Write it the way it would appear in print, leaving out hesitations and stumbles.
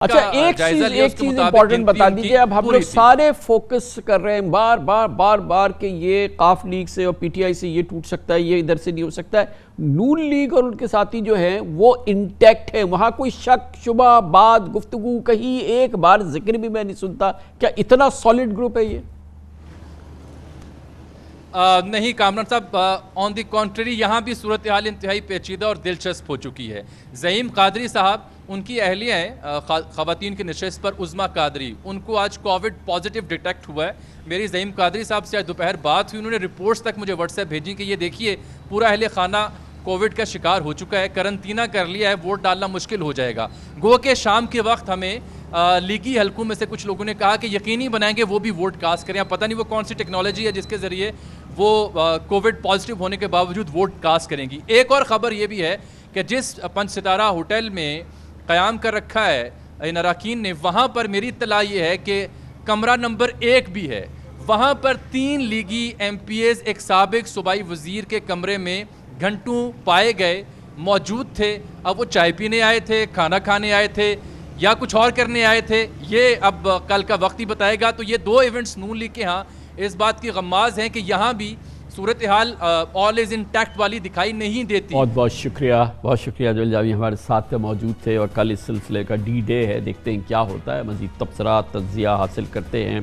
अच्छा, एक चीज इंपॉर्टेंट बता दीजिए। अब हम लोग सारे फोकस कर रहे हैं बार बार कि ये काफ लीग से और पीटीआई से ये टूट सकता है, ये इधर से नहीं हो सकता है। नून लीग और उनके साथी जो हैं वो इंटैक्ट है, वहां कोई शक शुबा बात गुफ्तगू कहीं एक बार जिक्र भी मैं नहीं सुनता। क्या इतना सॉलिड ग्रुप है ये? नहीं कामरान साहब, ऑन द कॉन्ट्ररी यहाँ भी सूरत हाल इंतहाई पेचीदा और दिलचस्प हो चुकी है। ज़हीम कादरी साहब, उनकी अहलिया हैं ख़वातीन की नशस्त पर, उज़्मा कादरी, उनको आज कोविड पॉजिटिव डिटेक्ट हुआ है। मेरी ज़हीम कादरी साहब से आज दोपहर बात हुई, उन्होंने रिपोर्ट्स तक मुझे व्हाट्सएप भेजी कि ये देखिए पूरा अहले खाना कोविड का शिकार हो चुका है, करंतना कर लिया है, वोट डालना मुश्किल हो जाएगा। गो के शाम के वक्त हमें लीगी हलकों में से कुछ लोगों ने कहा कि यकीनी बनाएंगे वो भी वोट कास्ट करें। अब पता नहीं वो कौन सी टेक्नोलॉजी है जिसके ज़रिए वो कोविड पॉजिटिव होने के बावजूद वोट कास्ट करेंगी। एक और ख़बर ये भी है कि जिस 5 सितारा होटल में क़याम कर रखा है इन अरकान ने, वहाँ पर मेरी इत्तला ये है कि कमरा नंबर 1 भी है। वहाँ पर 3 लीगी MPAs एक साबिक सूबाई वज़ीर के कमरे में घंटों पाए गए, मौजूद थे। अब वो चाय पीने आए थे, खाना खाने आए थे या कुछ और करने आए थे, ये अब कल का वक्त ही बताएगा। तो ये 2 इवेंट्स नून लीग के यहाँ इस बात की गम्माज हैं कि यहाँ भी सूरत हाल ऑल इज इंटैक्ट वाली दिखाई नहीं देती। बहुत शुक्रिया जो जावी हमारे साथ मौजूद थे। और कल इस सिलसिले का D-Day है, देखते हैं क्या होता है। मज़ीद तबसरा तज्जिया हासिल करते हैं।